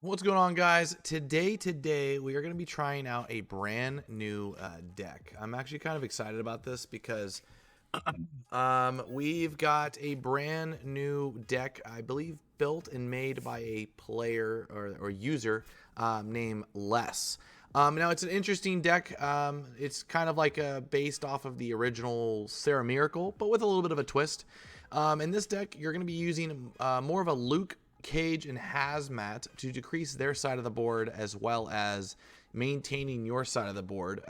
What's going on, guys? Today we are going to be trying out a brand new deck. I'm actually kind of excited about this because we've got a brand new deck, I believe, built and made by a player or user named Les. Now it's an interesting deck. It's kind of like based off of the original Sera Miracle, but with a little bit of a twist. In this deck, you're going to be using more of a Luke, Cage, and Hazmat to decrease their side of the board as well as maintaining your side of the board.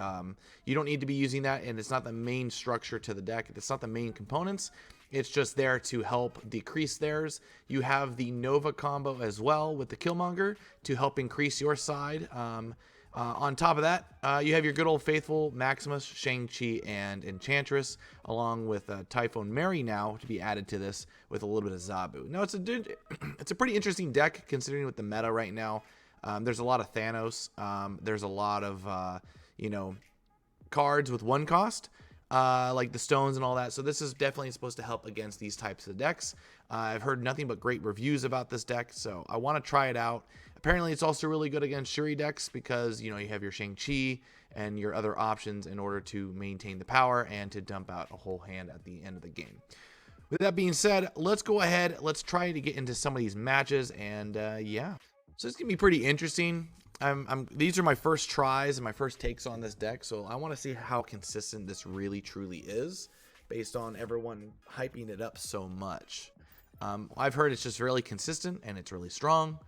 You don't need to be using that, and it's not the main structure to the deck. It's not the main components. It's just there to help decrease theirs. You have the Nova combo as well with the Killmonger to help increase your side. On top of that, you have your good old faithful Maximus, Shang-Chi, and Enchantress, along with Typhoon Mary now to be added to this with a little bit of Zabu. Now, it's a pretty interesting deck considering with the meta right now. There's a lot of Thanos. There's a lot of, cards with one cost, like the stones and all that. So this is definitely supposed to help against these types of decks. I've heard nothing but great reviews about this deck, so I want to try it out. Apparently, it's also really good against Shuri decks because, you have your Shang-Chi and your other options in order to maintain the power and to dump out a whole hand at the end of the game. With that being said, let's go ahead. Let's try to get into some of these matches, and yeah. So it's going to be pretty interesting. These are my first tries and my first takes on this deck, so I want to see how consistent this really truly is based on everyone hyping it up so much. I've heard it's just really consistent and it's really strong.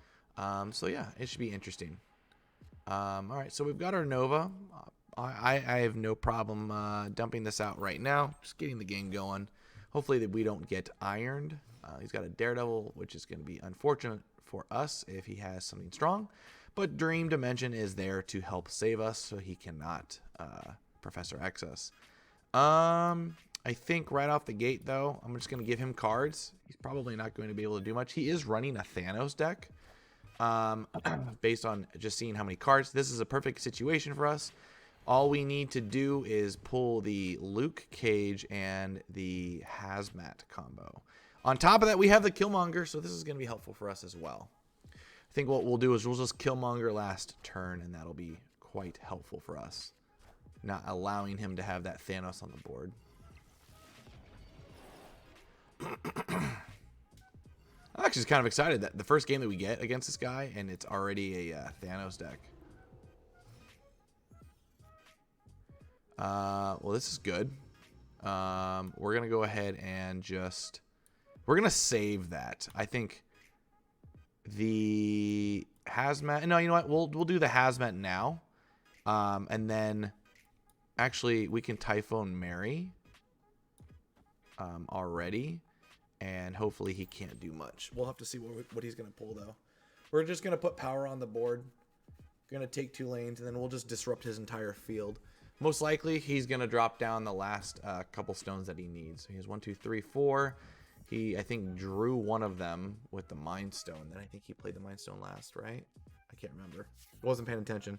So yeah, it should be interesting. All right, so we've got our Nova. I have no problem dumping this out right now. Just getting the game going. Hopefully that we don't get ironed. He's got a Daredevil, which is going to be unfortunate for us if he has something strong. But Dream Dimension is there to help save us, so he cannot Professor X us. I think right off the gate, though, I'm just going to give him cards. He's probably not going to be able to do much. He is running a Thanos deck. Based on just seeing how many cards. This is a perfect situation for us. All we need to do is pull the Luke Cage and the Hazmat combo. On top of that, we have the Killmonger, so this is going to be helpful for us as well. I think what we'll do is we'll just Killmonger last turn, and that'll be quite helpful for us. Not allowing him to have that Thanos on the board. I'm actually kind of excited that the first game that we get against this guy, and it's already a Thanos deck. Well, this is good. We're going to go ahead and just... We're going to save that. I think the Hazmat... No, you know what? We'll do the Hazmat now. And then... Actually, we can Typhoon Mary already. And hopefully he can't do much. We'll have to see what he's going to pull, though. We're just going to put power on the board. Going to take 2 lanes, and then we'll just disrupt his entire field. Most likely, he's going to drop down the last couple stones that he needs. So he has 1, 2, 3, 4. He, I think, drew one of them with the Mind Stone. Then I think he played the Mind Stone last, right? I can't remember. Wasn't paying attention.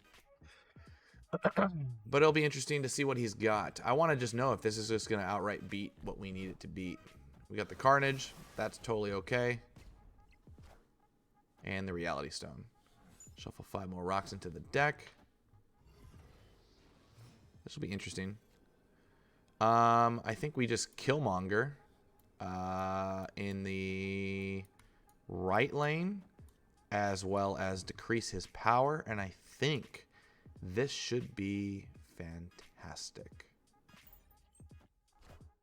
But it'll be interesting to see what he's got. I want to just know if this is just going to outright beat what we need it to beat. We got the Carnage. That's totally okay. And the Reality Stone. Shuffle 5 more rocks into the deck. This will be interesting. I think we just Killmonger in the right lane, as well as decrease his power. And I think this should be fantastic.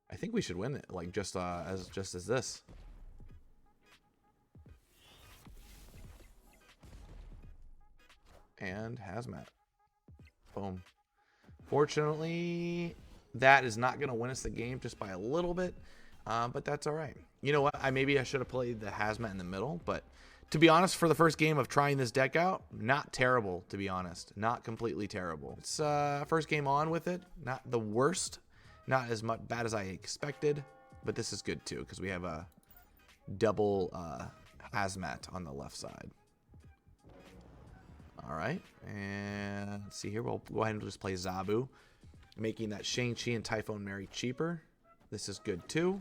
I think we should win it, like just as this. And Hazmat. Boom. Fortunately, that is not going to win us the game just by a little bit, but that's all right. You know what? Maybe I should have played the Hazmat in the middle, but to be honest, for the first game of trying this deck out, not terrible, to be honest. Not completely terrible. It's first game on with it. Not the worst. Not as much bad as I expected, but this is good too because we have a double Hazmat on the left side. All right, and let's see here. We'll go ahead and just play Zabu, making that Shang-Chi and Typhoon Mary cheaper. This is good too.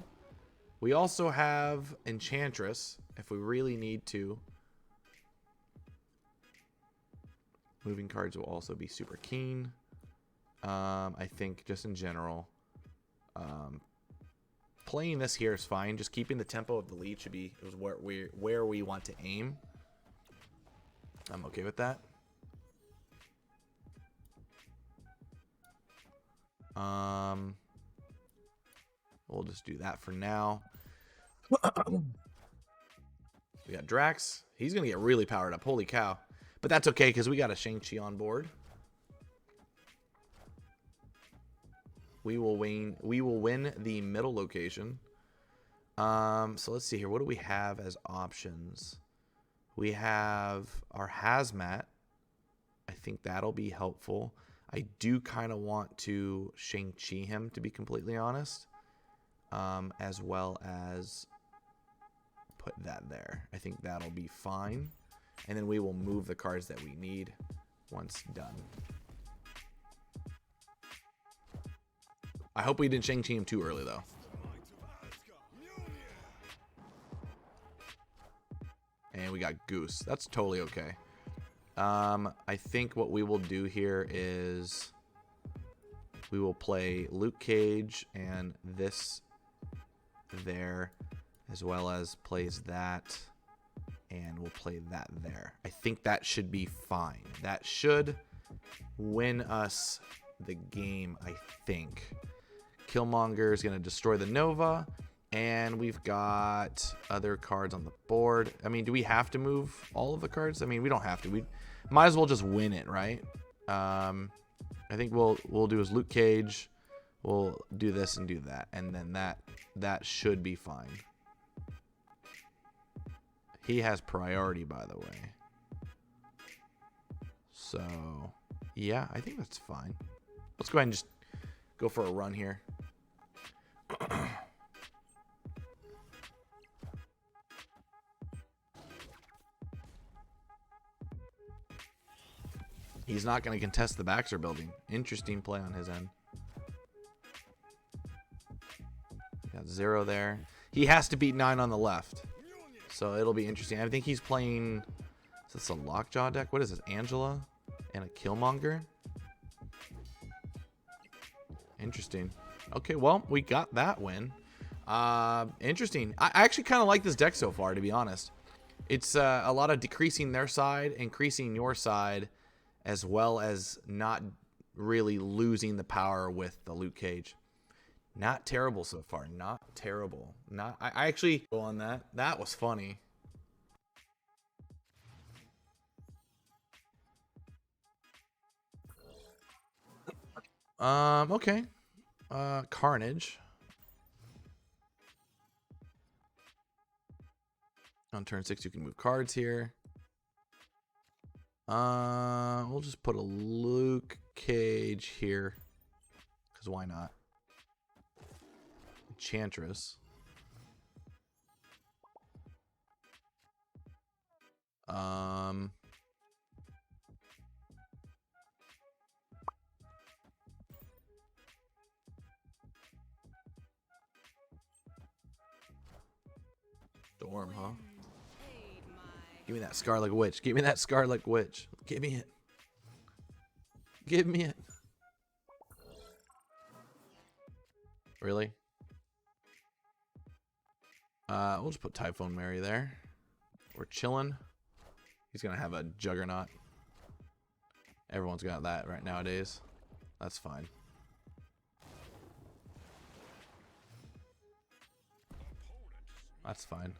We also have Enchantress if we really need to. Moving cards will also be super keen. I think just in general, playing this here is fine. Just keeping the tempo of the lead should be where we want to aim. I'm okay with that. We'll just do that for now. We got Drax. He's gonna get really powered up. Holy cow! But that's okay because we got a Shang-Chi on board. We will win the middle location. So let's see here. What do we have as options? We have our hazmat. I think that'll be helpful. I do kind of want to Shang-Chi him, to be completely honest. As well as put that there. I think that'll be fine. And then we will move the cards that we need once done. I hope we didn't Shang-Chi him too early, though. And we got Goose. That's totally okay. I think what we will do here is we will play Luke Cage and this there, as well as plays that, and we'll play that there. I think that should be fine. That should win us the game, I think. Killmonger is going to destroy the Nova, and we've got other cards on the board. I mean, do we have to move all of the cards? I mean, we don't have to. We might as well just win it, right? I think we'll do is Luke Cage. We'll do this and do that, and then that should be fine. He has priority, by the way. So, yeah, I think that's fine. Let's go ahead and just go for a run here. He's not going to contest the Baxter building. Interesting play on his end. Got 0 there. He has to beat 9 on the left. So it'll be interesting. I think he's playing... Is this a Lockjaw deck? What is this? Angela and a Killmonger? Interesting. Okay, well, we got that win. Interesting. I actually kind of like this deck so far, to be honest. It's a lot of decreasing their side, increasing your side, as well as not really losing the power with the Luke Cage. Not terrible so far. Not terrible. I actually go on that. That was funny. Okay. Carnage. On turn 6, you can move cards here. We'll just put a Luke Cage here. Because why not? Enchantress. Storm, huh? Give me that Scarlet Witch. Give me that Scarlet Witch. Give me it. Give me it. Really? We'll just put Typhoon Mary there. We're chilling. He's gonna have a Juggernaut. Everyone's got that right nowadays. That's fine. That's fine.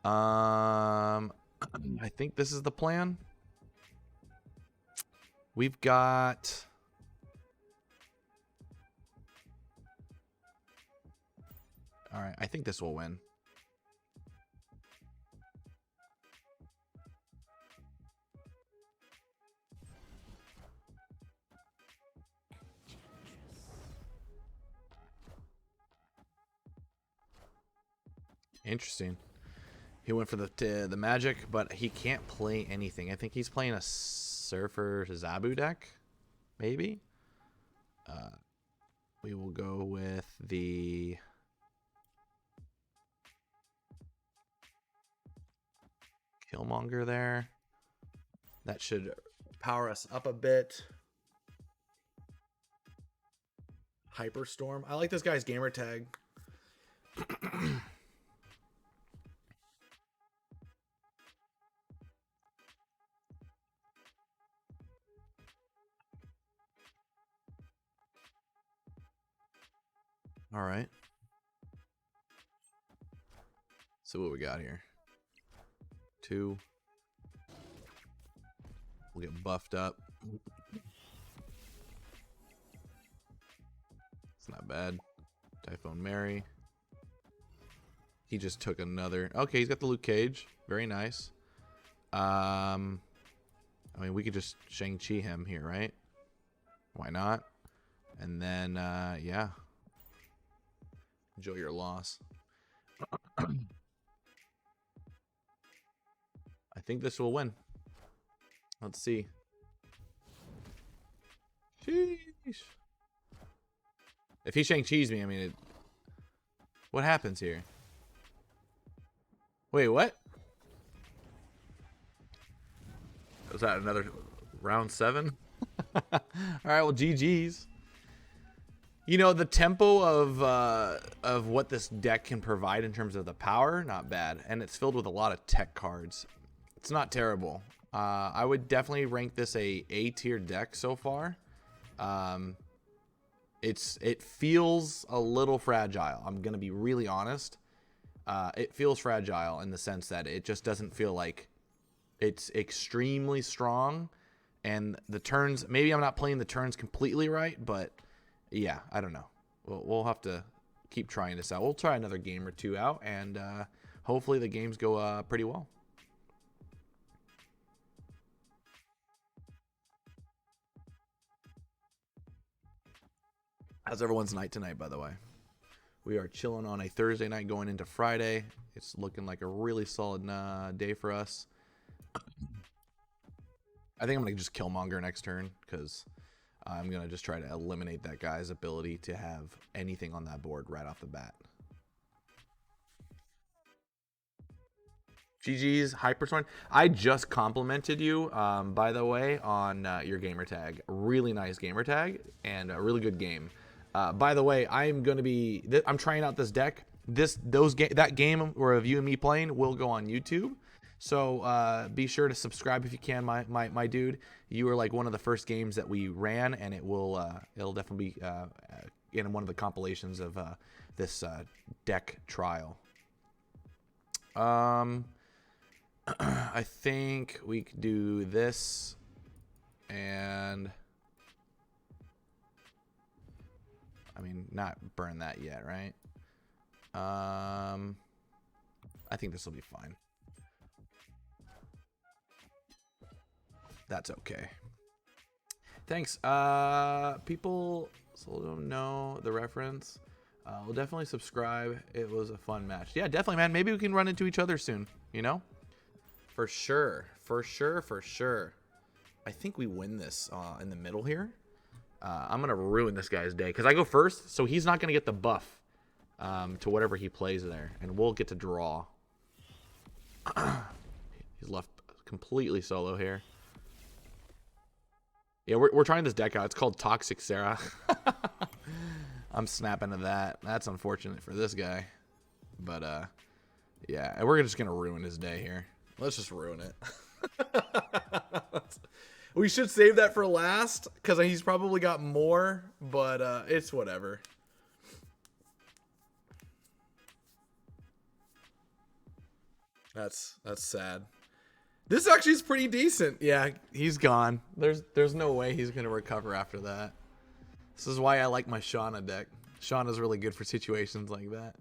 I think this is the plan. We've got... Alright, I think this will win. Interesting. He went for the magic, but he can't play anything. I think he's playing a Surfer Zabu deck, maybe. We will go with the Killmonger there. That should power us up a bit. Hyperstorm. I like this guy's gamer tag. All right. So what we got here? 2. We'll get buffed up. It's not bad. Typhoon Mary. He just took another. Okay, he's got the Luke Cage. Very nice. I mean, we could just Shang-Chi him here, right? Why not? And then, yeah. Enjoy your loss. I think this will win. Let's see. Sheesh. If he Shang-Chi's me, I mean, what happens here? Wait, what? Was that another round 7? All right, well, GG's. You know, the tempo of what this deck can provide in terms of the power, not bad. And it's filled with a lot of tech cards. It's not terrible. I would definitely rank this a A-tier deck so far. It feels a little fragile. I'm going to be really honest. It feels fragile in the sense that it just doesn't feel like it's extremely strong. And the turns, maybe I'm not playing the turns completely right, but yeah, I don't know. We'll have to keep trying this out. We'll try another game or 2 out, and hopefully the games go pretty well. How's everyone's night tonight, by the way? We are chilling on a Thursday night going into Friday. It's looking like a really solid day for us. I think I'm going to just Killmonger next turn because I'm going to just try to eliminate that guy's ability to have anything on that board right off the bat. GG's Hyperstorm. I just complimented you, by the way, on your gamer tag. Really nice gamer tag and a really good game. By the way, I'm trying out this deck. That game where of you and me playing will go on YouTube. So be sure to subscribe if you can, my dude. You were like one of the first games that we ran, and it'll definitely be in one of the compilations of this deck trial. I think we could do this, and I mean, not burn that yet, right? I think this will be fine. That's okay. Thanks. People still don't know the reference. We'll definitely subscribe. It was a fun match. Yeah, definitely, man. Maybe we can run into each other soon, you know? For sure. For sure, for sure. I think we win this in the middle here. I'm going to ruin this guy's day because I go first, so he's not going to get the buff to whatever he plays there, and we'll get to draw. He's left completely solo here. Yeah, we're trying this deck out. It's called Toxic Sera. I'm snapping to that. That's unfortunate for this guy. But, yeah, and we're just going to ruin his day here. Let's just ruin it. We should save that for last because he's probably got more, but it's whatever. That's sad. This actually is pretty decent. Yeah, he's gone. There's no way he's going to recover after that. This is why I like my Shauna deck. Shauna's really good for situations like that.